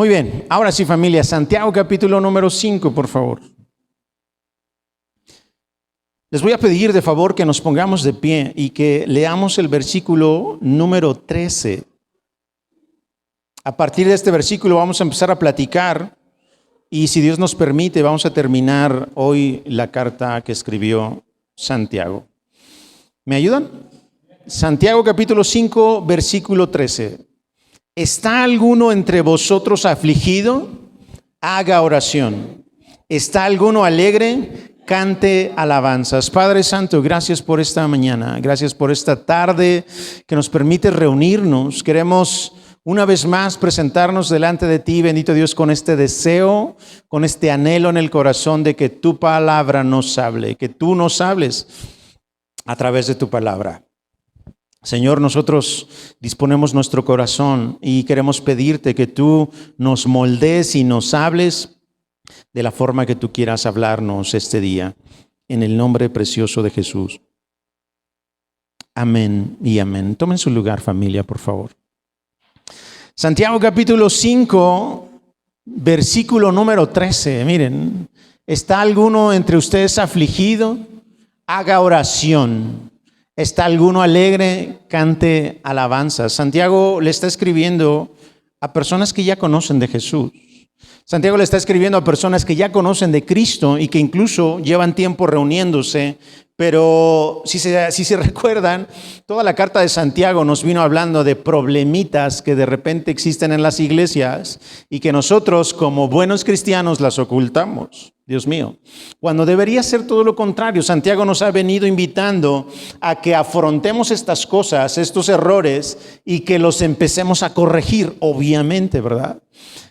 Muy bien, ahora sí familia, Santiago capítulo número 5, por favor. Les voy a pedir de favor que nos pongamos de pie y que leamos el versículo número 13. A partir de este versículo vamos a empezar a platicar y si Dios nos permite vamos a terminar hoy la carta que escribió Santiago. ¿Me ayudan? Santiago capítulo 5, versículo 13. ¿Está alguno entre vosotros afligido? Haga oración. ¿Está alguno alegre? Cante alabanzas. Padre Santo, gracias por esta mañana, gracias por esta tarde que nos permite reunirnos. Queremos una vez más presentarnos delante de ti, bendito Dios, con este deseo, con este anhelo en el corazón de que tu palabra nos hable, que tú nos hables a través de tu palabra. Señor, nosotros disponemos nuestro corazón y queremos pedirte que tú nos moldees y nos hables de la forma que tú quieras hablarnos este día, en el nombre precioso de Jesús. Amén y amén. Tomen su lugar, familia, por favor. Santiago capítulo 5, versículo número 13. Miren, ¿está alguno entre ustedes afligido? Haga oración. ¿Está alguno alegre? Cante alabanzas. Santiago le está escribiendo a personas que ya conocen de Jesús. Santiago le está escribiendo a personas que ya conocen de Cristo y que incluso llevan tiempo reuniéndose, pero si se recuerdan, toda la carta de Santiago nos vino hablando de problemitas que de repente existen en las iglesias y que nosotros como buenos cristianos las ocultamos. Dios mío, cuando debería ser todo lo contrario. Santiago nos ha venido invitando a que afrontemos estas cosas, estos errores y que los empecemos a corregir, obviamente, ¿verdad?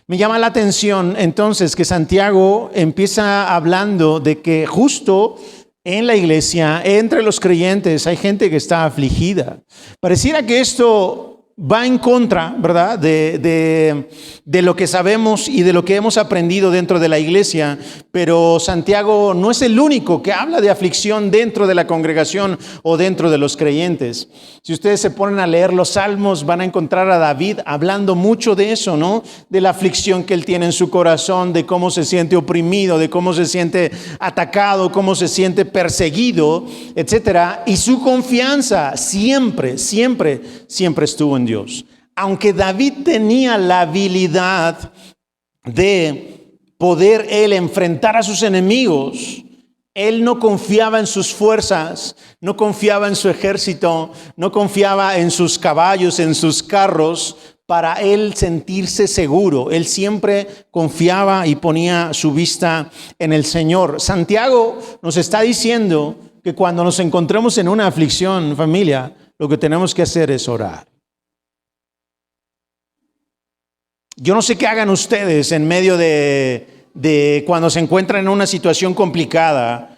Me llama la atención entonces que Santiago empieza hablando de que justo en la iglesia, entre los creyentes, hay gente que está afligida. Pareciera que esto va en contra, ¿verdad?, de lo que sabemos y de lo que hemos aprendido dentro de la iglesia, pero Santiago no es el único que habla de aflicción dentro de la congregación o dentro de los creyentes. Si ustedes se ponen a leer los salmos, van a encontrar a David hablando mucho de eso, ¿no? De la aflicción que él tiene en su corazón, de cómo se siente oprimido, de cómo se siente atacado, cómo se siente perseguido, etcétera. Y su confianza siempre estuvo en Dios. Aunque David tenía la habilidad de poder él enfrentar a sus enemigos, él no confiaba en sus fuerzas, no confiaba en su ejército, no confiaba en sus caballos, en sus carros, para él sentirse seguro. Él siempre confiaba y ponía su vista en el Señor. Santiago nos está diciendo que cuando nos encontremos en una aflicción, familia, lo que tenemos que hacer es orar. Yo no sé qué hagan ustedes en medio de cuando se encuentran en una situación complicada.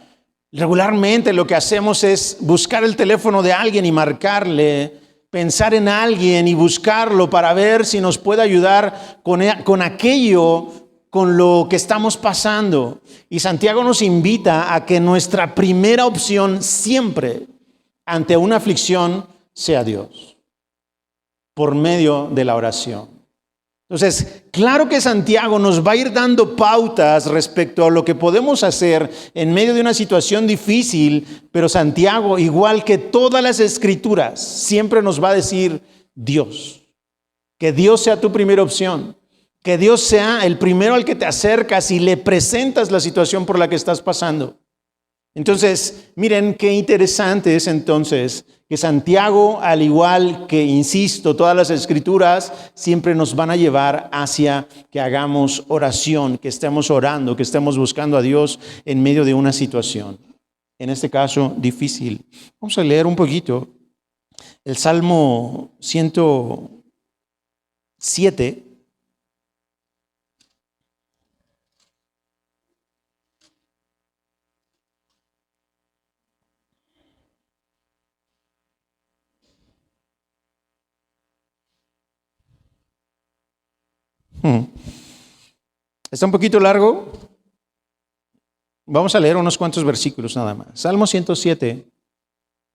Regularmente lo que hacemos es buscar el teléfono de alguien y marcarle, pensar en alguien y buscarlo para ver si nos puede ayudar con aquello con lo que estamos pasando. Y Santiago nos invita a que nuestra primera opción siempre ante una aflicción sea Dios, por medio de la oración. Entonces, claro que Santiago nos va a ir dando pautas respecto a lo que podemos hacer en medio de una situación difícil, pero Santiago, igual que todas las escrituras, siempre nos va a decir Dios. Que Dios sea tu primera opción, que Dios sea el primero al que te acercas y le presentas la situación por la que estás pasando. Entonces, miren qué interesante es entonces que Santiago, al igual que, insisto, todas las escrituras, siempre nos van a llevar hacia que hagamos oración, que estemos orando, que estemos buscando a Dios en medio de una situación, en este caso difícil. Vamos a leer un poquito el Salmo 107. Está un poquito largo. Vamos a leer unos cuantos versículos nada más. Salmo 107.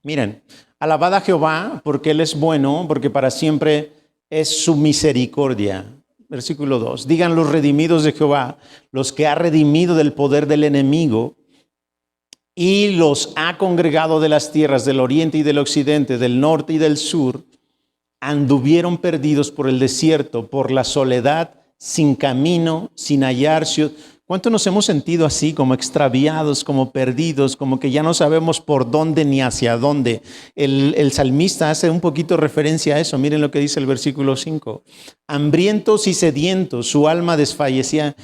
Miren, alabad a Jehová porque Él es bueno, porque para siempre es su misericordia. versículo 2. Digan los redimidos de Jehová, los que ha redimido del poder del enemigo y los ha congregado de las tierras del oriente y del occidente, del norte y del sur, anduvieron perdidos por el desierto, por la soledad, sin camino, sin hallar ciudad. ¿Cuánto nos hemos sentido así, como extraviados, como perdidos, como que ya no sabemos por dónde ni hacia dónde? El salmista hace un poquito referencia a eso. Miren lo que dice el versículo 5. Hambrientos y sedientos, su alma desfallecía.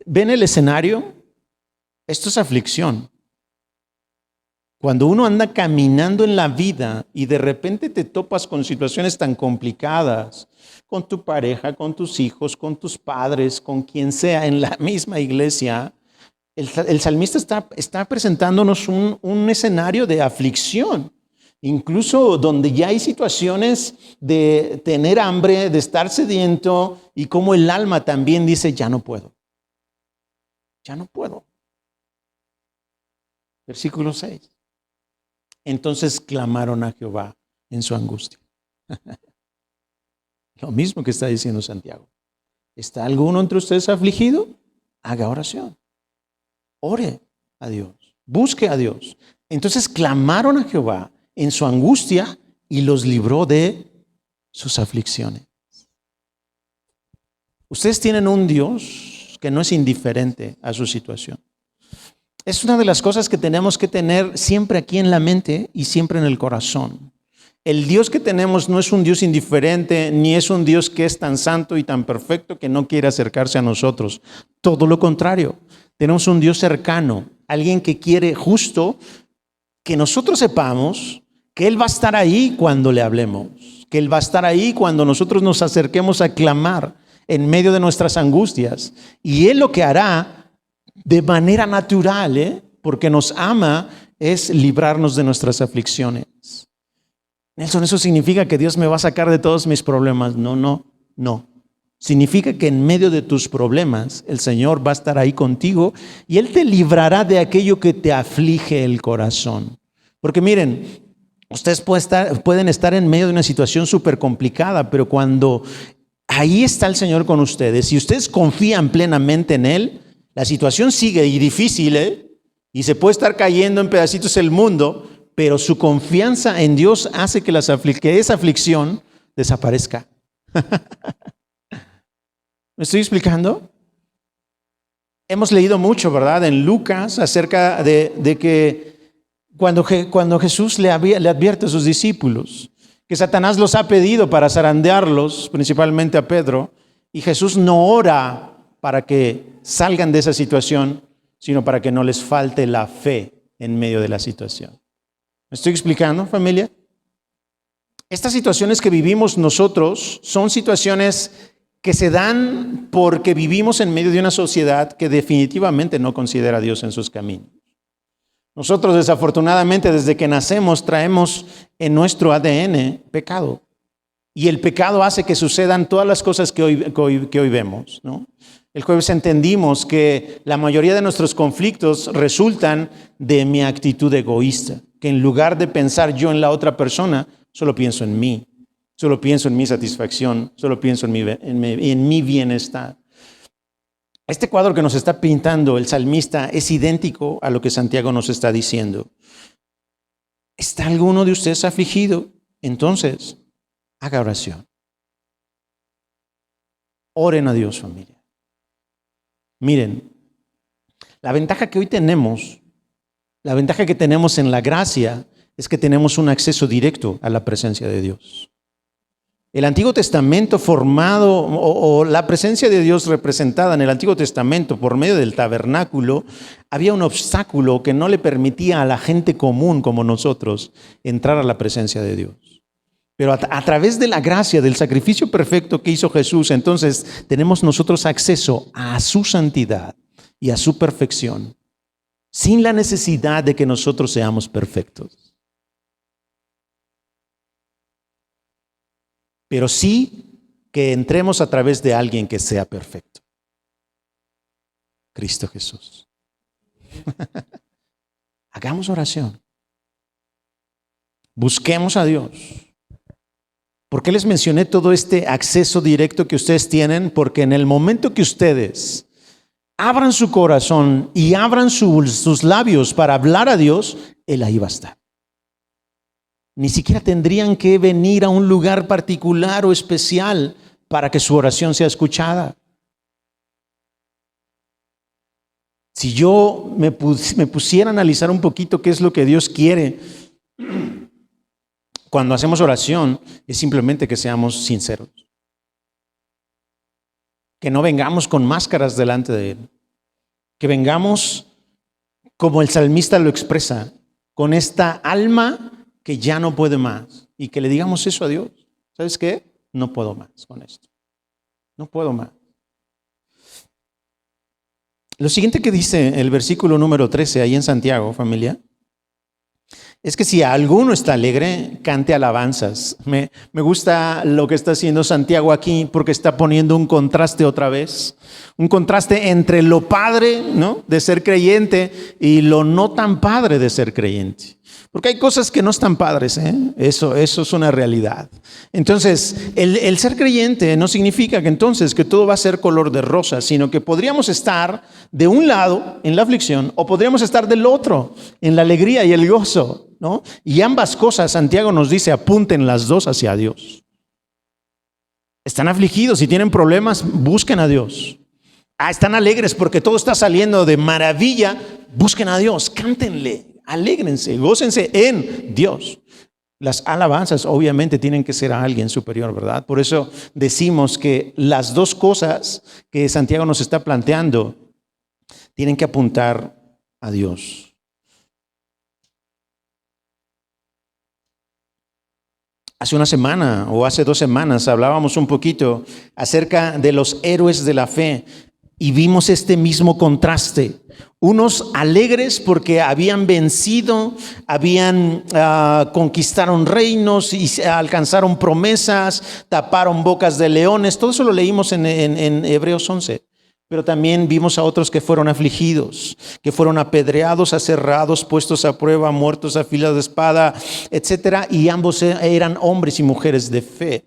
¿Ven el escenario? Esto es aflicción. Cuando uno anda caminando en la vida y de repente te topas con situaciones tan complicadas, con tu pareja, con tus hijos, con tus padres, con quien sea en la misma iglesia, el salmista está presentándonos un escenario de aflicción, incluso donde ya hay situaciones de tener hambre, de estar sediento, y como el alma también dice, ya no puedo. Versículo 6. Entonces clamaron a Jehová en su angustia. Lo mismo que está diciendo Santiago. ¿Está alguno entre ustedes afligido? Haga oración. Ore a Dios. Busque a Dios. Entonces clamaron a Jehová en su angustia y los libró de sus aflicciones. Ustedes tienen un Dios que no es indiferente a su situación. Es una de las cosas que tenemos que tener siempre aquí en la mente y siempre en el corazón. El Dios que tenemos no es un Dios indiferente, ni es un Dios que es tan santo y tan perfecto que no quiere acercarse a nosotros. Todo lo contrario, tenemos un Dios cercano, alguien que quiere justo que nosotros sepamos que Él va a estar ahí cuando le hablemos, que Él va a estar ahí cuando nosotros nos acerquemos a clamar en medio de nuestras angustias. Y Él lo que hará de manera natural, porque nos ama, es librarnos de nuestras aflicciones. Nelson, ¿eso significa que Dios me va a sacar de todos mis problemas? No. Significa que en medio de tus problemas, el Señor va a estar ahí contigo y Él te librará de aquello que te aflige el corazón. Porque miren, ustedes pueden estar en medio de una situación súper complicada, pero cuando ahí está el Señor con ustedes y ustedes confían plenamente en Él, la situación sigue y difícil, y se puede estar cayendo en pedacitos el mundo, pero su confianza en Dios hace que esa aflicción desaparezca. ¿Me estoy explicando? Hemos leído mucho, ¿verdad? En Lucas acerca de que cuando Jesús le advierte a sus discípulos que Satanás los ha pedido para zarandearlos, principalmente a Pedro, y Jesús no ora para que salgan de esa situación, sino para que no les falte la fe en medio de la situación. ¿Me estoy explicando, familia? Estas situaciones que vivimos nosotros son situaciones que se dan porque vivimos en medio de una sociedad que definitivamente no considera a Dios en sus caminos. Nosotros, desafortunadamente, desde que nacemos traemos en nuestro ADN pecado. Y el pecado hace que sucedan todas las cosas que hoy vemos, ¿no? El jueves entendimos que la mayoría de nuestros conflictos resultan de mi actitud egoísta, que en lugar de pensar yo en la otra persona, solo pienso en mí, solo pienso en mi satisfacción, solo pienso en mi bienestar. Este cuadro que nos está pintando el salmista es idéntico a lo que Santiago nos está diciendo. ¿Está alguno de ustedes afligido? Entonces, haga oración. Oren a Dios, familia. Miren, la ventaja que hoy tenemos, la ventaja que tenemos en la gracia es que tenemos un acceso directo a la presencia de Dios. El Antiguo Testamento formado o la presencia de Dios representada en el Antiguo Testamento por medio del tabernáculo, había un obstáculo que no le permitía a la gente común como nosotros entrar a la presencia de Dios. Pero a través de la gracia, del sacrificio perfecto que hizo Jesús, entonces tenemos nosotros acceso a su santidad y a su perfección, sin la necesidad de que nosotros seamos perfectos. Pero sí que entremos a través de alguien que sea perfecto. Cristo Jesús. Hagamos oración. Busquemos a Dios. ¿Por qué les mencioné todo este acceso directo que ustedes tienen? Porque en el momento que ustedes abran su corazón y abran sus labios para hablar a Dios, Él ahí va a estar. Ni siquiera tendrían que venir a un lugar particular o especial para que su oración sea escuchada. Si yo me pusiera a analizar un poquito qué es lo que Dios quiere cuando hacemos oración, es simplemente que seamos sinceros. Que no vengamos con máscaras delante de Él. Que vengamos, como el salmista lo expresa, con esta alma que ya no puede más. Y que le digamos eso a Dios. ¿Sabes qué? No puedo más con esto. No puedo más. Lo siguiente que dice el versículo número 13 ahí en Santiago, familia, es que si alguno está alegre, cante alabanzas. Me gusta lo que está haciendo Santiago aquí porque está poniendo un contraste otra vez. Un contraste entre lo padre, ¿no?, de ser creyente y lo no tan padre de ser creyente. Porque hay cosas que no están padres, ¿eh? Eso es una realidad. Entonces, el ser creyente no significa que entonces que todo va a ser color de rosa, sino que podríamos estar de un lado en la aflicción o podríamos estar del otro en la alegría y el gozo, ¿no? Y ambas cosas, Santiago nos dice, apunten las dos hacia Dios. Están afligidos y tienen problemas, busquen a Dios. Están alegres porque todo está saliendo de maravilla, busquen a Dios, cántenle. Alégrense, gócense en Dios. Las alabanzas obviamente tienen que ser a alguien superior, ¿verdad? Por eso decimos que las dos cosas que Santiago nos está planteando tienen que apuntar a Dios. Hace una semana o hace 2 semanas hablábamos un poquito acerca de los héroes de la fe y vimos este mismo contraste. Unos alegres porque habían vencido, conquistaron reinos y alcanzaron promesas, taparon bocas de leones. Todo eso lo leímos en Hebreos 11. Pero también vimos a otros que fueron afligidos, que fueron apedreados, aserrados, puestos a prueba, muertos a filo de espada, etcétera. Y ambos eran hombres y mujeres de fe.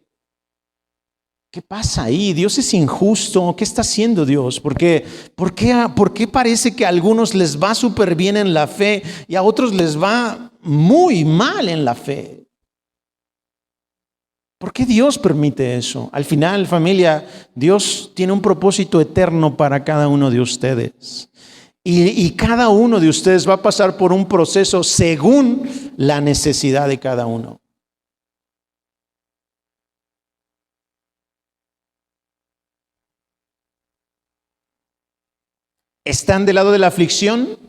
¿Qué pasa ahí? ¿Dios es injusto? ¿Qué está haciendo Dios? ¿Por qué parece que a algunos les va súper bien en la fe y a otros les va muy mal en la fe? ¿Por qué Dios permite eso? Al final, familia, Dios tiene un propósito eterno para cada uno de ustedes. Y cada uno de ustedes va a pasar por un proceso según la necesidad de cada uno. ¿Están del lado de la aflicción?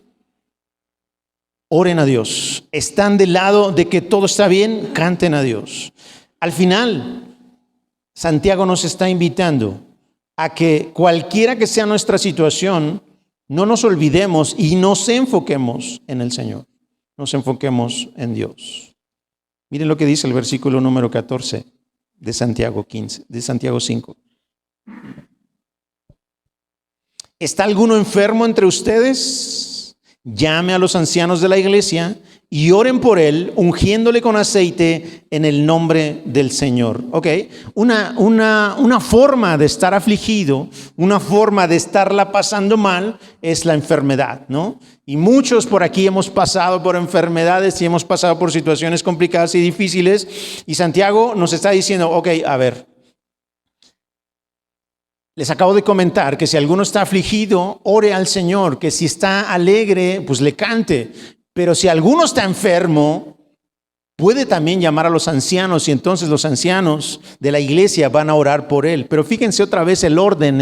Oren a Dios. ¿Están del lado de que todo está bien? Canten a Dios. Al final, Santiago nos está invitando a que cualquiera que sea nuestra situación, no nos olvidemos y nos enfoquemos en el Señor. Nos enfoquemos en Dios. Miren lo que dice el versículo número 14 de Santiago 5. ¿Está alguno enfermo entre ustedes? Llame a los ancianos de la iglesia y oren por él, ungiéndole con aceite en el nombre del Señor. Ok, una forma de estar afligido, una forma de estarla pasando mal es la enfermedad, ¿no? Y muchos por aquí hemos pasado por enfermedades y hemos pasado por situaciones complicadas y difíciles. Y Santiago nos está diciendo, ok, a ver. Les acabo de comentar que si alguno está afligido, ore al Señor, que si está alegre, pues le cante. Pero si alguno está enfermo, puede también llamar a los ancianos y entonces los ancianos de la iglesia van a orar por él. Pero fíjense otra vez el orden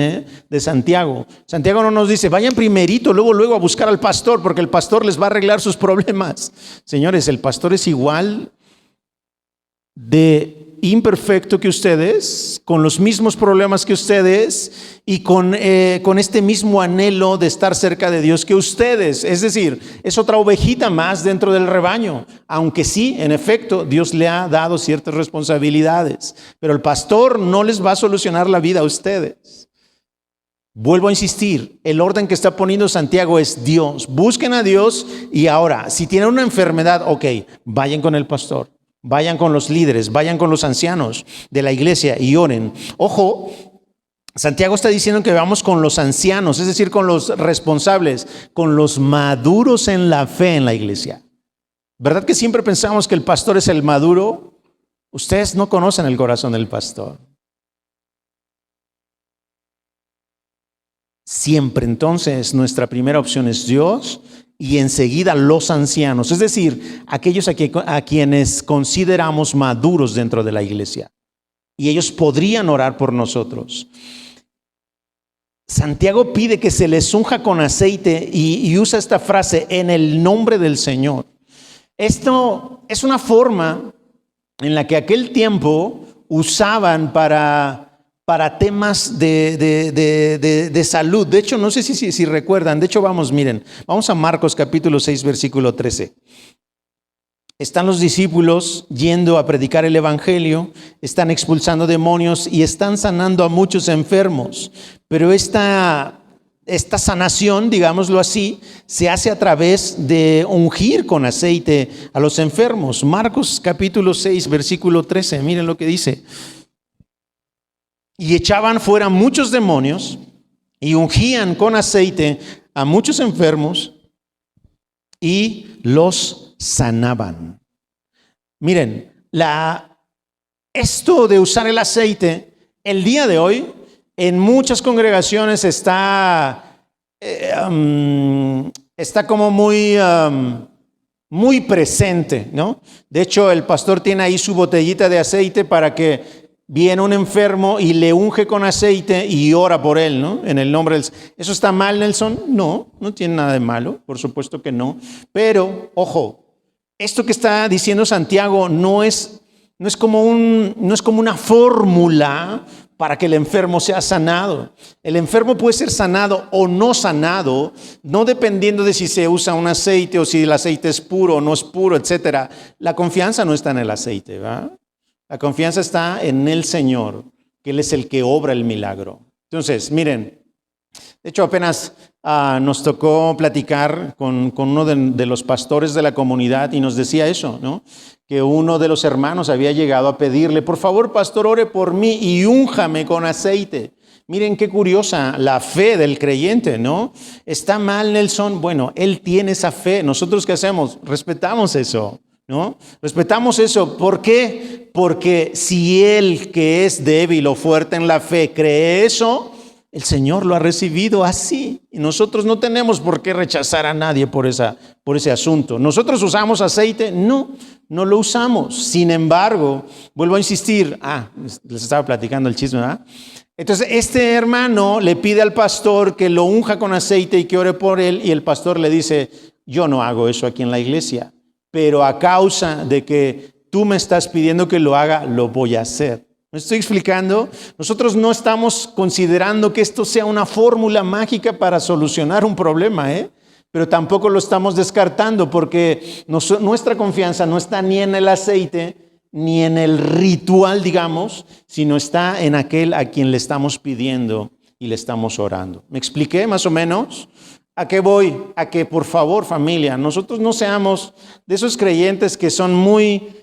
de Santiago. Santiago no nos dice, vayan primerito, luego a buscar al pastor, porque el pastor les va a arreglar sus problemas. Señores, el pastor es igual de imperfecto que ustedes, con los mismos problemas que ustedes y con este mismo anhelo de estar cerca de Dios que ustedes. Es decir, es otra ovejita más dentro del rebaño, aunque sí, en efecto, Dios le ha dado ciertas responsabilidades, pero el pastor no les va a solucionar la vida a ustedes. Vuelvo a insistir, el orden que está poniendo Santiago es Dios. Busquen a Dios y ahora, si tienen una enfermedad, ok, vayan con el pastor. Vayan con los líderes, vayan con los ancianos de la iglesia y oren. Ojo, Santiago está diciendo que vamos con los ancianos, es decir, con los responsables, con los maduros en la fe en la iglesia. ¿Verdad que siempre pensamos que el pastor es el maduro? Ustedes no conocen el corazón del pastor. Siempre entonces nuestra primera opción es Dios y enseguida los ancianos, es decir, aquellos a quienes consideramos maduros dentro de la iglesia. Y ellos podrían orar por nosotros. Santiago pide que se les unja con aceite y usa esta frase, en el nombre del Señor. Esto es una forma en la que aquel tiempo usaban para temas de salud. De hecho, no sé si recuerdan, de hecho miren, vamos a Marcos capítulo 6, versículo 13. Están los discípulos yendo a predicar el evangelio, están expulsando demonios y están sanando a muchos enfermos. Pero esta sanación, digámoslo así, se hace a través de ungir con aceite a los enfermos. Marcos capítulo 6, versículo 13, miren lo que dice. Y echaban fuera muchos demonios y ungían con aceite a muchos enfermos y los sanaban. Miren, esto de usar el aceite, el día de hoy, en muchas congregaciones está como muy presente, ¿no? De hecho, el pastor tiene ahí su botellita de aceite para que viene un enfermo y le unge con aceite y ora por él, ¿no? En el nombre del... ¿Eso está mal, Nelson? No tiene nada de malo, por supuesto que no. Pero, ojo, esto que está diciendo Santiago no es como una fórmula para que el enfermo sea sanado. El enfermo puede ser sanado o no sanado, no dependiendo de si se usa un aceite o si el aceite es puro o no es puro, etc. La confianza no está en el aceite, ¿verdad? La confianza está en el Señor, que Él es el que obra el milagro. Entonces, miren, de hecho apenas nos tocó platicar con uno de los pastores de la comunidad y nos decía eso, ¿no? Que uno de los hermanos había llegado a pedirle, por favor, pastor, ore por mí y únjame con aceite. Miren qué curiosa la fe del creyente, ¿no? ¿Está mal, Nelson? Bueno, él tiene esa fe. ¿Nosotros qué hacemos? Respetamos eso, ¿no? Respetamos eso. ¿Por qué? Porque si él, que es débil o fuerte en la fe, cree eso, el Señor lo ha recibido así. Y nosotros no tenemos por qué rechazar a nadie por ese asunto. ¿Nosotros usamos aceite? No lo usamos. Sin embargo, vuelvo a insistir. Les estaba platicando el chisme, ¿verdad? Entonces, este hermano le pide al pastor que lo unja con aceite y que ore por él. Y el pastor le dice, yo no hago eso aquí en la iglesia. Pero a causa de que tú me estás pidiendo que lo haga, lo voy a hacer. ¿Me estoy explicando? Nosotros no estamos considerando que esto sea una fórmula mágica para solucionar un problema, pero tampoco lo estamos descartando porque nuestra confianza no está ni en el aceite ni en el ritual, digamos, sino está en aquel a quien le estamos pidiendo y le estamos orando. ¿Me expliqué más o menos? ¿A qué voy? A que, por favor, familia, nosotros no seamos de esos creyentes que son muy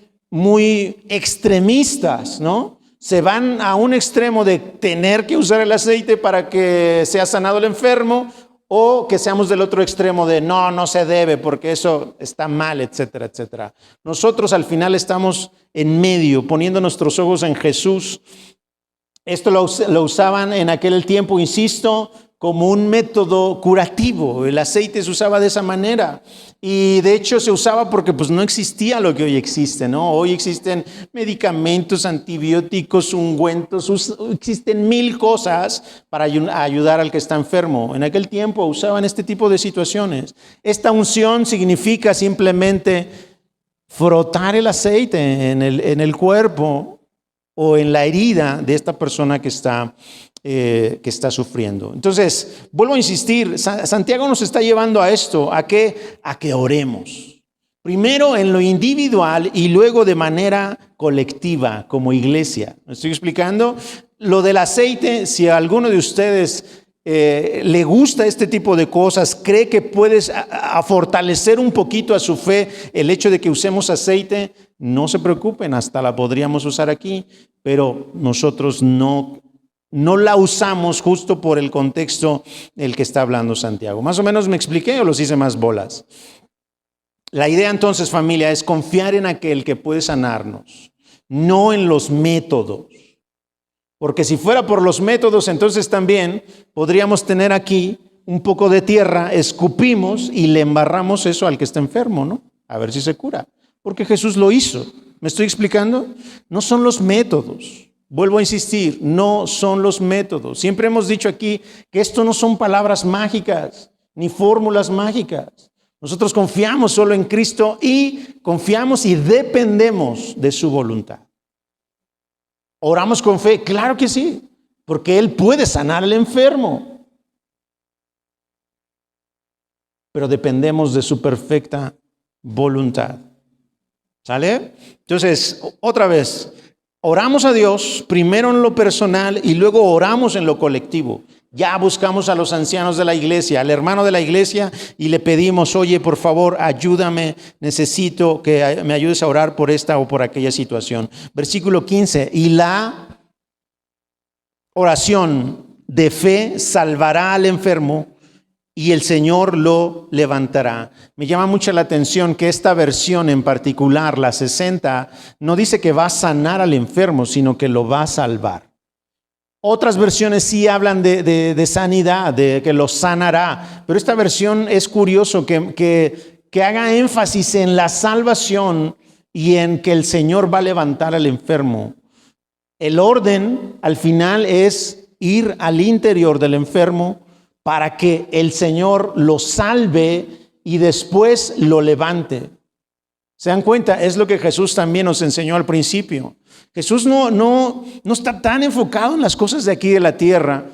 extremistas, ¿no? Se van a un extremo de tener que usar el aceite para que sea sanado el enfermo, o que seamos del otro extremo de no se debe porque eso está mal, etcétera, etcétera. Nosotros al final estamos en medio, poniendo nuestros ojos en Jesús. Esto lo usaban en aquel tiempo, insisto, como un método curativo. El aceite se usaba de esa manera. Y de hecho se usaba porque pues no existía lo que hoy existe, ¿no? Hoy existen medicamentos, antibióticos, ungüentos, existen 1000 cosas para ayudar al que está enfermo. En aquel tiempo usaban este tipo de situaciones. Esta unción significa simplemente frotar el aceite en el cuerpo o en la herida de esta persona que está sufriendo. Entonces, vuelvo a insistir, Santiago nos está llevando a esto, ¿a qué? A que oremos. Primero en lo individual y luego de manera colectiva, como iglesia. ¿Me estoy explicando? Lo del aceite, si alguno de ustedes le gusta este tipo de cosas, cree que puedes a fortalecer un poquito a su fe el hecho de que usemos aceite, no se preocupen, hasta la podríamos usar aquí, pero nosotros no la usamos justo por el contexto del que está hablando Santiago. ¿Más o menos me expliqué o los hice más bolas? La idea entonces, familia, es confiar en aquel que puede sanarnos, no en los métodos. Porque si fuera por los métodos, entonces también podríamos tener aquí un poco de tierra, escupimos y le embarramos eso al que está enfermo, ¿no? A ver si se cura. Porque Jesús lo hizo. ¿Me estoy explicando? No son los métodos. Vuelvo a insistir, no son los métodos. Siempre hemos dicho aquí que esto no son palabras mágicas, ni fórmulas mágicas. Nosotros confiamos solo en Cristo y confiamos y dependemos de su voluntad. ¿Oramos con fe? Claro que sí, porque Él puede sanar al enfermo. Pero dependemos de su perfecta voluntad. ¿Sale? Entonces, otra vez, oramos a Dios primero en lo personal y luego oramos en lo colectivo. Ya buscamos a los ancianos de la iglesia, al hermano de la iglesia y le pedimos, oye, por favor, ayúdame, necesito que me ayudes a orar por esta o por aquella situación. Versículo 15, y la oración de fe salvará al enfermo y el Señor lo levantará. Me llama mucho la atención que esta versión en particular, la 60, no dice que va a sanar al enfermo, sino que lo va a salvar. Otras versiones sí hablan de sanidad, de que lo sanará, pero esta versión es curioso que haga énfasis en la salvación y en que el Señor va a levantar al enfermo. El orden al final es ir al interior del enfermo para que el Señor lo salve y después lo levante. ¿Se dan cuenta? Es lo que Jesús también nos enseñó al principio. Jesús no está tan enfocado en las cosas de aquí de la tierra,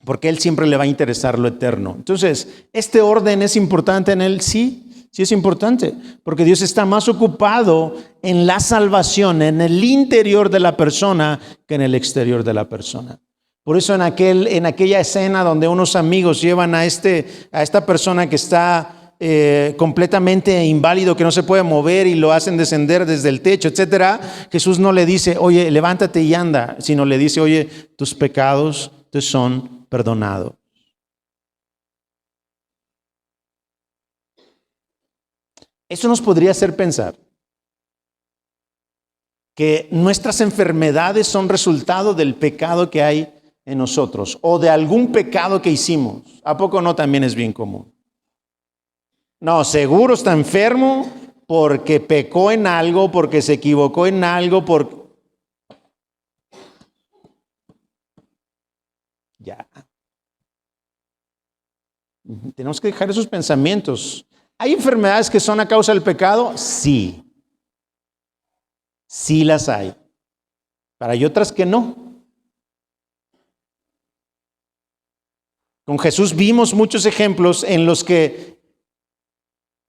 porque Él siempre le va a interesar lo eterno. Entonces, ¿este orden es importante en Él? Sí, sí es importante, porque Dios está más ocupado en la salvación, en el interior de la persona, que en el exterior de la persona. Por eso en aquella escena donde unos amigos llevan a esta persona que está completamente inválido, que no se puede mover y lo hacen descender desde el techo, etcétera, Jesús no le dice, oye, levántate y anda, sino le dice, oye, tus pecados te son perdonados. Eso nos podría hacer pensar que nuestras enfermedades son resultado del pecado que hay en nosotros o de algún pecado que hicimos. ¿A poco no también es bien común? No, seguro está enfermo porque pecó en algo, porque se equivocó en algo, Ya. Tenemos que dejar esos pensamientos. ¿Hay enfermedades que son a causa del pecado? Sí. Sí las hay. Pero hay otras que no. Con Jesús vimos muchos ejemplos en los que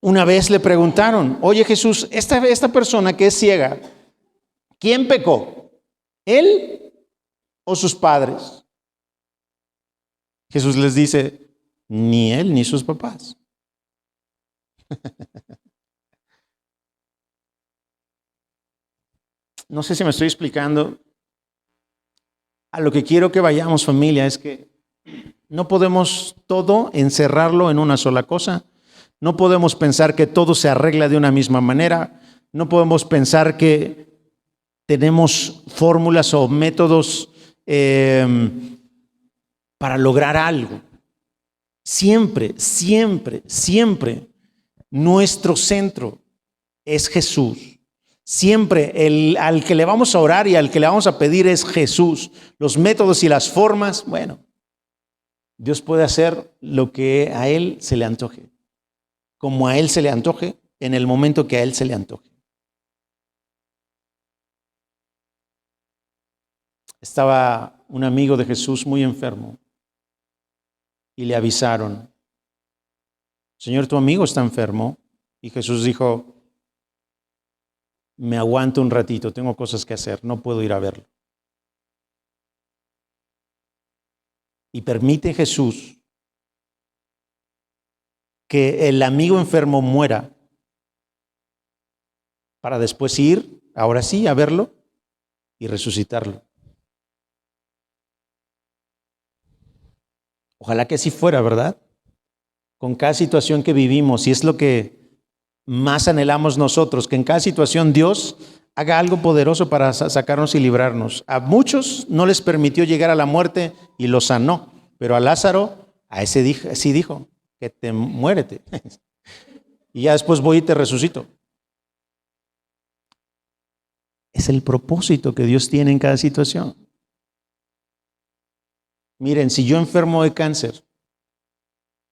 una vez le preguntaron, oye Jesús, esta persona que es ciega, ¿quién pecó? ¿Él o sus padres? Jesús les dice, ni él ni sus papás. No sé si me estoy explicando. A lo que quiero que vayamos, familia, es que no podemos todo encerrarlo en una sola cosa. No podemos pensar que todo se arregla de una misma manera. No podemos pensar que tenemos fórmulas o métodos para lograr algo. Siempre, siempre, siempre nuestro centro es Jesús. Siempre al que le vamos a orar y al que le vamos a pedir es Jesús. Los métodos y las formas, bueno, Dios puede hacer lo que a Él se le antoje, como a Él se le antoje, en el momento que a Él se le antoje. Estaba un amigo de Jesús muy enfermo y le avisaron, Señor, tu amigo está enfermo. Y Jesús dijo, me aguanto un ratito, tengo cosas que hacer, no puedo ir a verlo. Y permite Jesús que el amigo enfermo muera para después ir, ahora sí, a verlo y resucitarlo. Ojalá que así fuera, ¿verdad? Con cada situación que vivimos, y es lo que más anhelamos nosotros, que en cada situación Dios haga algo poderoso para sacarnos y librarnos. A muchos no les permitió llegar a la muerte y lo sanó, pero a Lázaro, a ese sí dijo, que te muérete. Y ya después voy y te resucito. Es el propósito que Dios tiene en cada situación. Miren, si yo enfermo de cáncer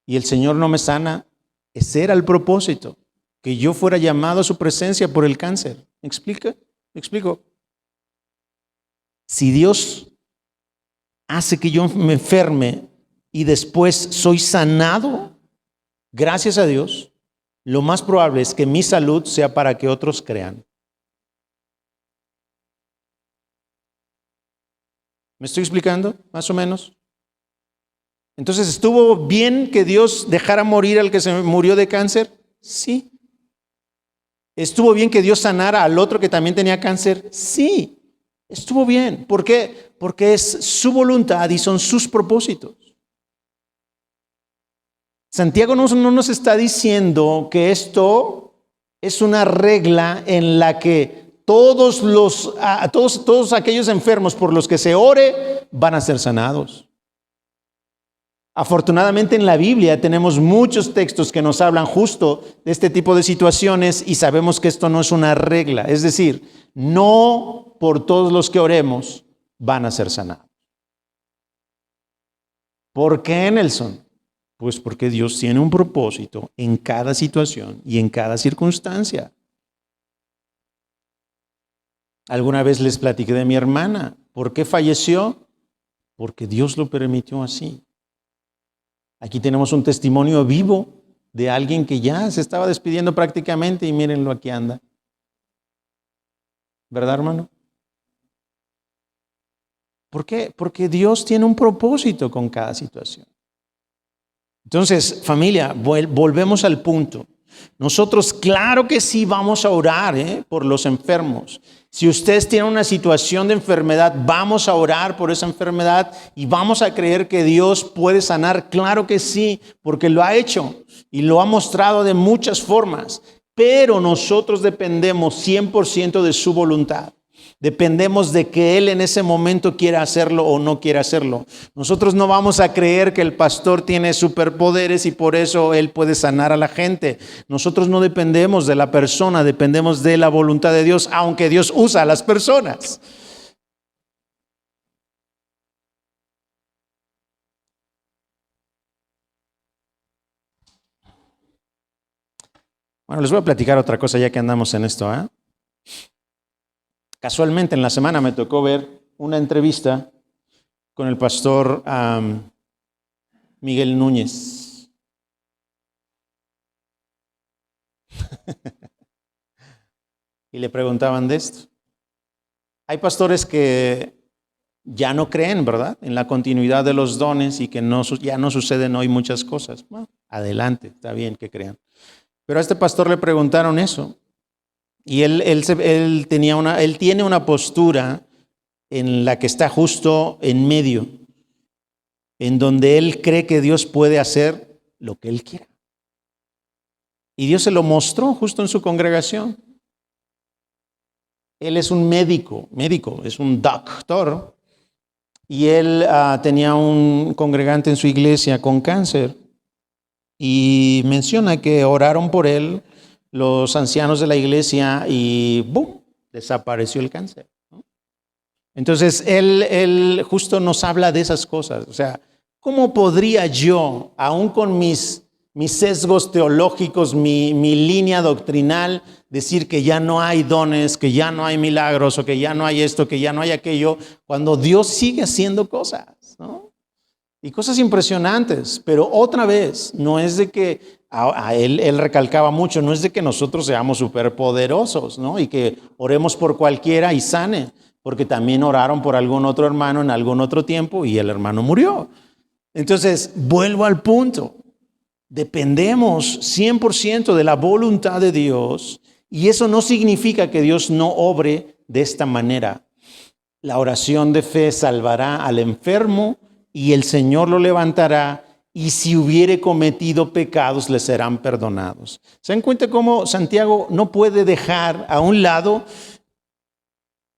y el Señor no me sana, ese era el propósito, que yo fuera llamado a su presencia por el cáncer. ¿Me explica? ¿Me explico? Si Dios hace que yo me enferme y después soy sanado, gracias a Dios, lo más probable es que mi salud sea para que otros crean. ¿Me estoy explicando? Más o menos. Entonces, ¿estuvo bien que Dios dejara morir al que se murió de cáncer? Sí. ¿Estuvo bien que Dios sanara al otro que también tenía cáncer? Sí. Estuvo bien. ¿Por qué? Porque es su voluntad y son sus propósitos. Santiago no nos está diciendo que esto es una regla en la que todos aquellos enfermos por los que se ore van a ser sanados. Afortunadamente en la Biblia tenemos muchos textos que nos hablan justo de este tipo de situaciones y sabemos que esto no es una regla. Es decir, no por todos los que oremos van a ser sanados. ¿Por qué, Nelson? Pues porque Dios tiene un propósito en cada situación y en cada circunstancia. Alguna vez les platiqué de mi hermana. ¿Por qué falleció? Porque Dios lo permitió así. Aquí tenemos un testimonio vivo de alguien que ya se estaba despidiendo prácticamente y mírenlo, aquí anda. ¿Verdad, hermano? ¿Por qué? Porque Dios tiene un propósito con cada situación. Entonces, familia, volvemos al punto. Nosotros, claro que sí, vamos a orar por los enfermos. Si ustedes tienen una situación de enfermedad, vamos a orar por esa enfermedad y vamos a creer que Dios puede sanar. Claro que sí, porque lo ha hecho y lo ha mostrado de muchas formas. Pero nosotros dependemos 100% de su voluntad. Dependemos de que Él en ese momento quiera hacerlo o no quiera hacerlo. Nosotros no vamos a creer que el pastor tiene superpoderes y por eso Él puede sanar a la gente. Nosotros no dependemos de la persona, dependemos de la voluntad de Dios, aunque Dios usa a las personas. Bueno, les voy a platicar otra cosa ya que andamos en esto, ¿eh? Casualmente en la semana me tocó ver una entrevista con el pastor Miguel Núñez. Y le preguntaban de esto. Hay pastores que ya no creen, ¿verdad?, en la continuidad de los dones y que ya no suceden hoy muchas cosas. Bueno, adelante, está bien que crean. Pero a este pastor le preguntaron eso. Y él tiene una postura en la que está justo en medio, en donde él cree que Dios puede hacer lo que él quiera. Y Dios se lo mostró justo en su congregación. Él es un médico, es un doctor. Y él tenía un congregante en su iglesia con cáncer. Y menciona que oraron por él los ancianos de la iglesia y ¡bum!, desapareció el cáncer, ¿no? Entonces, él justo nos habla de esas cosas. O sea, ¿cómo podría yo, aún con mis sesgos teológicos, mi línea doctrinal, decir que ya no hay dones, que ya no hay milagros, o que ya no hay esto, que ya no hay aquello, cuando Dios sigue haciendo cosas, ¿no? Y cosas impresionantes, pero otra vez, no es de que él recalcaba mucho, no es de que nosotros seamos superpoderosos, ¿no?, y que oremos por cualquiera y sane, porque también oraron por algún otro hermano en algún otro tiempo y el hermano murió. Entonces, vuelvo al punto. Dependemos 100% de la voluntad de Dios y eso no significa que Dios no obre de esta manera. La oración de fe salvará al enfermo y el Señor lo levantará y si hubiere cometido pecados le serán perdonados. ¿Se dan cuenta cómo Santiago no puede dejar a un lado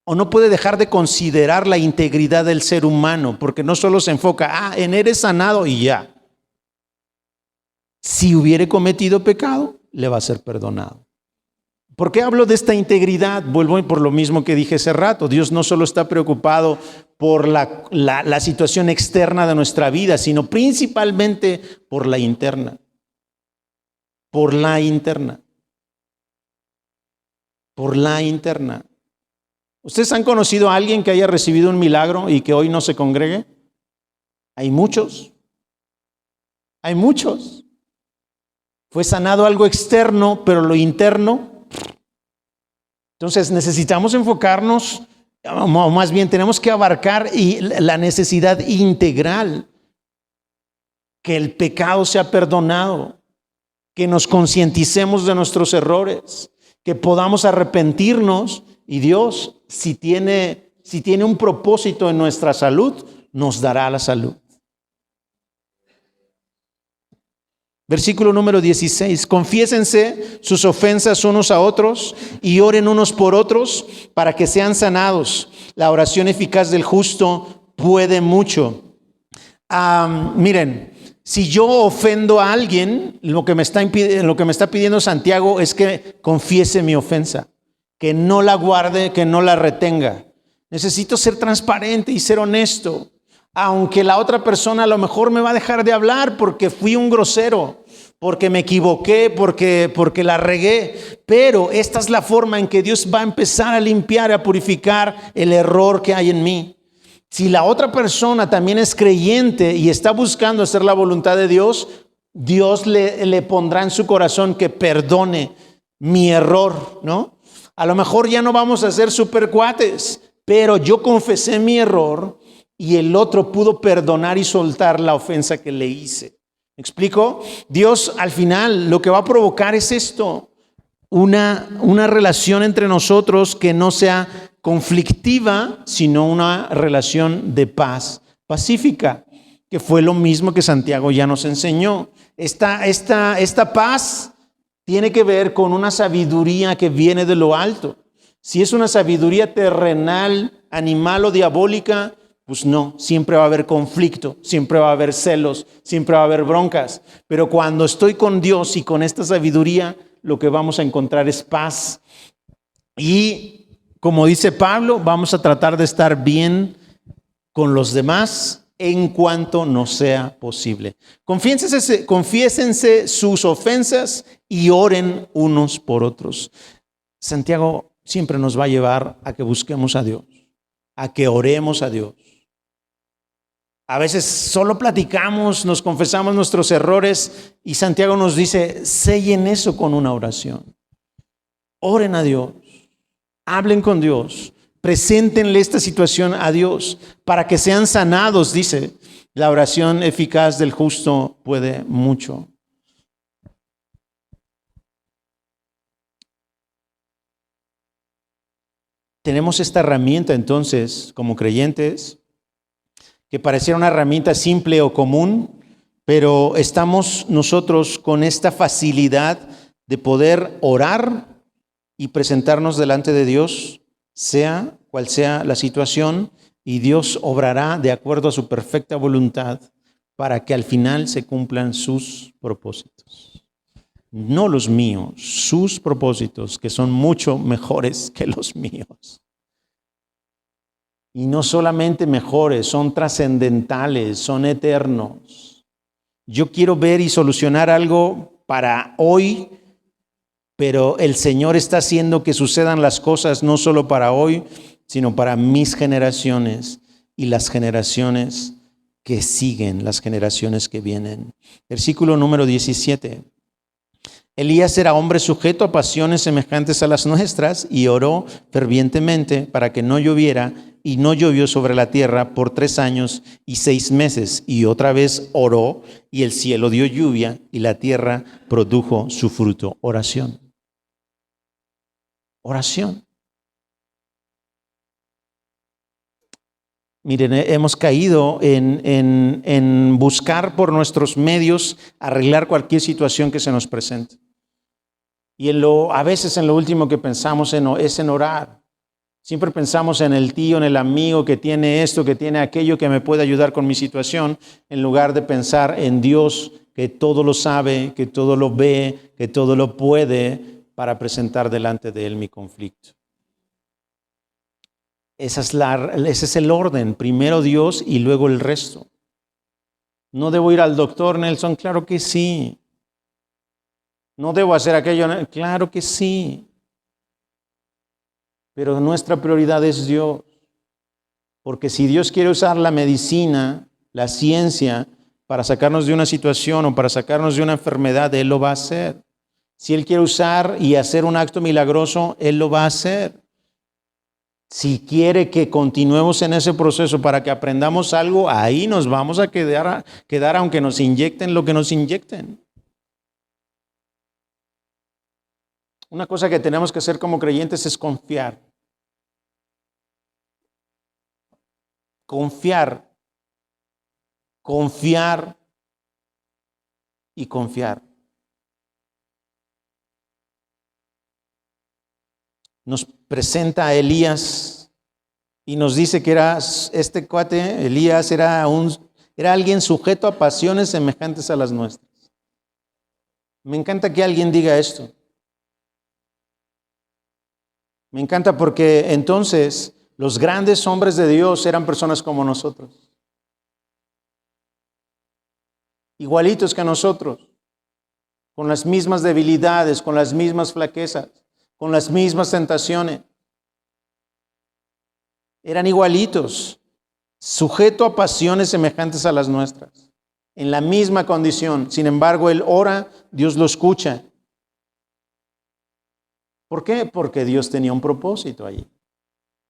o no puede dejar de considerar la integridad del ser humano? Porque no solo se enfoca, en eres sanado y ya. Si hubiere cometido pecado, le va a ser perdonado. ¿Por qué hablo de esta integridad? Vuelvo por lo mismo que dije hace rato. Dios no solo está preocupado por la situación externa de nuestra vida, sino principalmente por la interna. Por la interna. Por la interna. ¿Ustedes han conocido a alguien que haya recibido un milagro y que hoy no se congregue? Hay muchos. Hay muchos. Fue sanado algo externo, pero lo interno. Entonces necesitamos enfocarnos, o más bien tenemos que abarcar la necesidad integral. Que el pecado sea perdonado, que nos concienticemos de nuestros errores, que podamos arrepentirnos y Dios, si tiene un propósito en nuestra salud, nos dará la salud. Versículo número 16, confiésense sus ofensas unos a otros y oren unos por otros para que sean sanados. La oración eficaz del justo puede mucho. Miren, si yo ofendo a alguien, lo que me está pidiendo Santiago es que confiese mi ofensa, que no la guarde, que no la retenga. Necesito ser transparente y ser honesto. Aunque la otra persona a lo mejor me va a dejar de hablar porque fui un grosero, porque me equivoqué, porque la regué. Pero esta es la forma en que Dios va a empezar a limpiar, a purificar el error que hay en mí. Si la otra persona también es creyente y está buscando hacer la voluntad de Dios, Dios le pondrá en su corazón que perdone mi error, ¿no? A lo mejor ya no vamos a ser super cuates, pero yo confesé mi error y el otro pudo perdonar y soltar la ofensa que le hice. ¿Me explico? Dios al final lo que va a provocar es esto, una relación entre nosotros que no sea conflictiva, sino una relación de paz pacífica, que fue lo mismo que Santiago ya nos enseñó. Esta paz tiene que ver con una sabiduría que viene de lo alto. Si es una sabiduría terrenal, animal o diabólica, pues no, siempre va a haber conflicto, siempre va a haber celos, siempre va a haber broncas. Pero cuando estoy con Dios y con esta sabiduría, lo que vamos a encontrar es paz. Y como dice Pablo, vamos a tratar de estar bien con los demás en cuanto nos sea posible. Confiésense sus ofensas y oren unos por otros. Santiago siempre nos va a llevar a que busquemos a Dios, a que oremos a Dios. A veces solo platicamos, nos confesamos nuestros errores y Santiago nos dice, sellen eso con una oración. Oren a Dios, hablen con Dios, preséntenle esta situación a Dios para que sean sanados, dice. La oración eficaz del justo puede mucho. Tenemos esta herramienta entonces como creyentes que pareciera una herramienta simple o común, pero estamos nosotros con esta facilidad de poder orar y presentarnos delante de Dios, sea cual sea la situación, y Dios obrará de acuerdo a su perfecta voluntad para que al final se cumplan sus propósitos. No los míos, sus propósitos, que son mucho mejores que los míos. Y no solamente mejores, son trascendentales, son eternos. Yo quiero ver y solucionar algo para hoy, pero el Señor está haciendo que sucedan las cosas no solo para hoy, sino para mis generaciones y las generaciones que siguen, las generaciones que vienen. Versículo número 17. Elías era hombre sujeto a pasiones semejantes a las nuestras y oró fervientemente para que no lloviera y no llovió sobre la tierra por 3 años y 6 meses. Y otra vez oró, y el cielo dio lluvia, y la tierra produjo su fruto. Oración. Oración. Miren, hemos caído en buscar por nuestros medios arreglar cualquier situación que se nos presente. Y a veces en lo último que pensamos es en orar. Siempre pensamos en el tío, en el amigo que tiene esto, que tiene aquello, que me puede ayudar con mi situación, en lugar de pensar en Dios, que todo lo sabe, que todo lo ve, que todo lo puede, para presentar delante de Él mi conflicto. Ese es el orden, primero Dios y luego el resto. ¿No debo ir al doctor, Nelson? Claro que sí. ¿No debo hacer aquello? Claro que sí. Pero nuestra prioridad es Dios. Porque si Dios quiere usar la medicina, la ciencia, para sacarnos de una situación o para sacarnos de una enfermedad, Él lo va a hacer. Si Él quiere usar y hacer un acto milagroso, Él lo va a hacer. Si quiere que continuemos en ese proceso para que aprendamos algo, ahí nos vamos a quedar aunque nos inyecten lo que nos inyecten. Una cosa que tenemos que hacer como creyentes es confiar. Confiar. Confiar y confiar. Nos presenta a Elías y nos dice que este cuate, Elías, era alguien sujeto a pasiones semejantes a las nuestras. Me encanta que alguien diga esto. Me encanta porque entonces los grandes hombres de Dios eran personas como nosotros. Igualitos que nosotros, con las mismas debilidades, con las mismas flaquezas, con las mismas tentaciones. Eran igualitos, sujeto a pasiones semejantes a las nuestras, en la misma condición. Sin embargo, él ora, Dios lo escucha. ¿Por qué? Porque Dios tenía un propósito allí.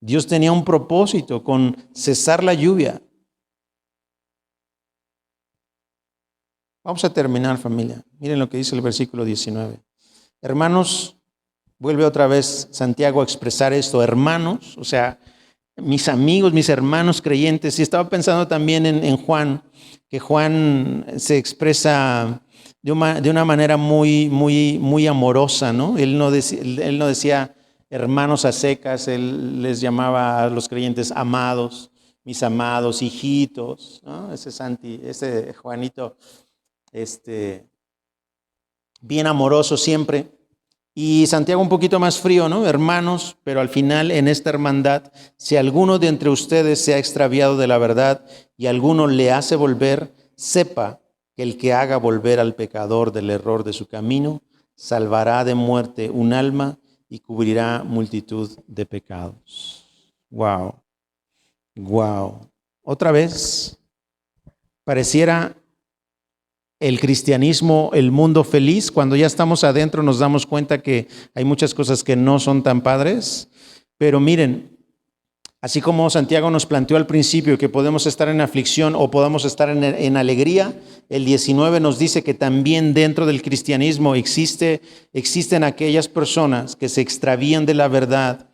Dios tenía un propósito con cesar la lluvia. Vamos a terminar, familia. Miren lo que dice el versículo 19. Hermanos, vuelve otra vez Santiago a expresar esto. Hermanos, o sea, mis amigos, mis hermanos creyentes. Y estaba pensando también en Juan, que Juan se expresa de una manera muy amorosa, ¿no? Él no decía hermanos a secas, él les llamaba a los creyentes amados, mis amados, hijitos, ¿no? Ese Juanito, bien amoroso siempre. Y Santiago un poquito más frío, ¿no? Hermanos, pero al final en esta hermandad, si alguno de entre ustedes se ha extraviado de la verdad y alguno le hace volver, sepa que el que haga volver al pecador del error de su camino, salvará de muerte un alma y cubrirá multitud de pecados. Wow. Wow. Otra vez, pareciera el cristianismo, el mundo feliz. Cuando ya estamos adentro nos damos cuenta que hay muchas cosas que no son tan padres. Pero miren, así como Santiago nos planteó al principio que podemos estar en aflicción o podemos estar en alegría, el 19 nos dice que también dentro del cristianismo existen aquellas personas que se extravían de la verdad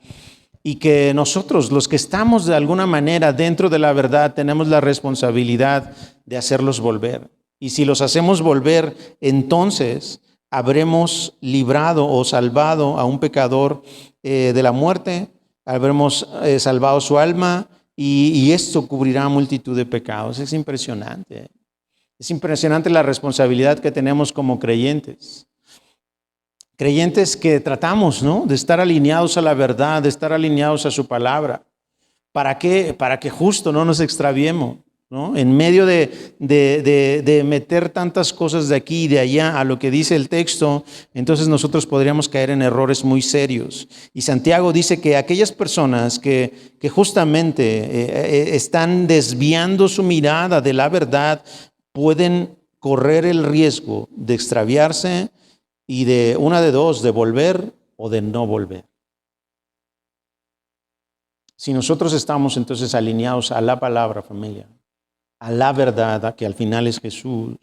y que nosotros, los que estamos de alguna manera dentro de la verdad, tenemos la responsabilidad de hacerlos volver. Y si los hacemos volver, entonces habremos librado o salvado a un pecador de la muerte, habremos salvado su alma y esto cubrirá multitud de pecados. Es impresionante. Es impresionante la responsabilidad que tenemos como creyentes. Creyentes que tratamos, ¿no?, de estar alineados a la verdad, de estar alineados a su palabra. ¿Para qué? Para que justo no nos extraviemos, ¿no? En medio de meter tantas cosas de aquí y de allá a lo que dice el texto, entonces nosotros podríamos caer en errores muy serios. Y Santiago dice que aquellas personas que justamente están desviando su mirada de la verdad pueden correr el riesgo de extraviarse y de una de dos, de volver o de no volver. Si nosotros estamos entonces alineados a la palabra, familia, a la verdad, que al final es Jesús,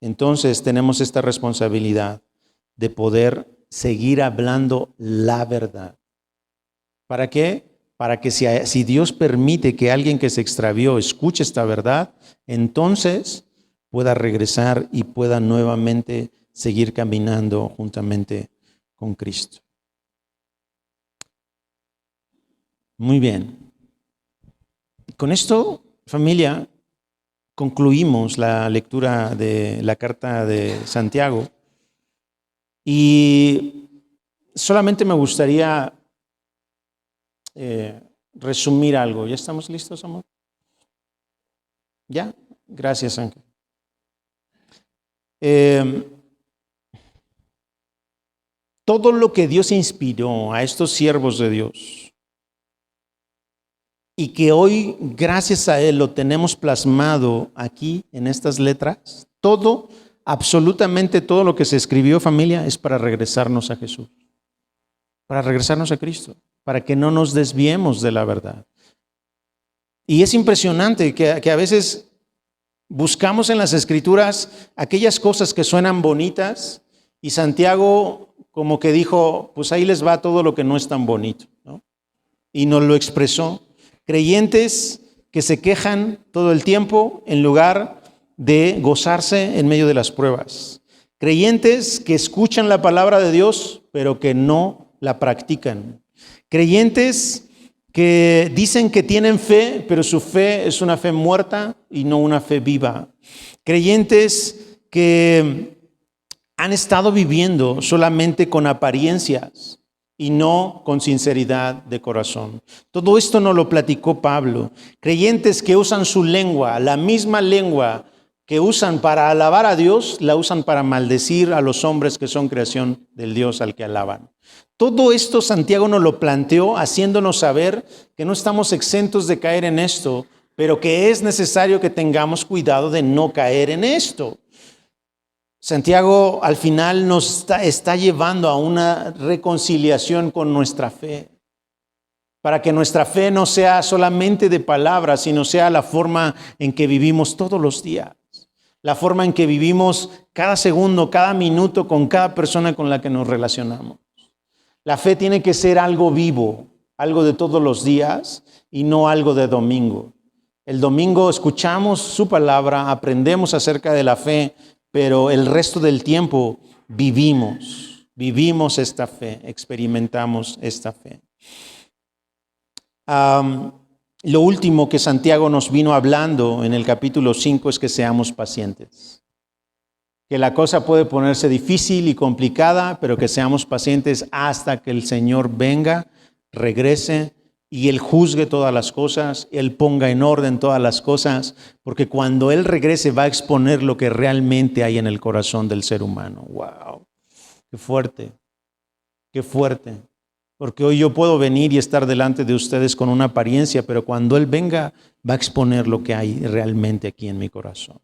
entonces tenemos esta responsabilidad de poder seguir hablando la verdad. ¿Para qué? Para que si Dios permite que alguien que se extravió escuche esta verdad, entonces pueda regresar y pueda nuevamente seguir caminando juntamente con Cristo. Muy bien. Con esto, familia, concluimos la lectura de la carta de Santiago y solamente me gustaría resumir algo. ¿Ya estamos listos, amor? ¿Ya? Gracias, Ángel. Todo lo que Dios inspiró a estos siervos de Dios y que hoy, gracias a Él, lo tenemos plasmado aquí en estas letras, todo, absolutamente todo lo que se escribió, familia, es para regresarnos a Jesús, para regresarnos a Cristo, para que no nos desviemos de la verdad. Y es impresionante que a veces buscamos en las Escrituras aquellas cosas que suenan bonitas y Santiago como que dijo, pues ahí les va todo lo que no es tan bonito, ¿no? Y nos lo expresó. Creyentes que se quejan todo el tiempo en lugar de gozarse en medio de las pruebas. Creyentes que escuchan la palabra de Dios, pero que no la practican. Creyentes que dicen que tienen fe, pero su fe es una fe muerta y no una fe viva. Creyentes que han estado viviendo solamente con apariencias y no con sinceridad de corazón. Todo esto nos lo platicó Pablo. Creyentes que usan su lengua, la misma lengua que usan para alabar a Dios, la usan para maldecir a los hombres que son creación del Dios al que alaban. Todo esto Santiago nos lo planteó haciéndonos saber que no estamos exentos de caer en esto, pero que es necesario que tengamos cuidado de no caer en esto. Santiago al final nos está llevando a una reconciliación con nuestra fe, para que nuestra fe no sea solamente de palabras, sino sea la forma en que vivimos todos los días, la forma en que vivimos cada segundo, cada minuto con cada persona con la que nos relacionamos. La fe tiene que ser algo vivo, algo de todos los días y no algo de domingo. El domingo escuchamos su palabra, aprendemos acerca de la fe, pero el resto del tiempo vivimos esta fe, experimentamos esta fe. Lo último que Santiago nos vino hablando en el capítulo 5 es que seamos pacientes. Que la cosa puede ponerse difícil y complicada, pero que seamos pacientes hasta que el Señor venga, regrese y Él juzgue todas las cosas, Él ponga en orden todas las cosas, porque cuando Él regrese va a exponer lo que realmente hay en el corazón del ser humano. ¡Wow! ¡Qué fuerte! ¡Qué fuerte! Porque hoy yo puedo venir y estar delante de ustedes con una apariencia, pero cuando Él venga va a exponer lo que hay realmente aquí en mi corazón.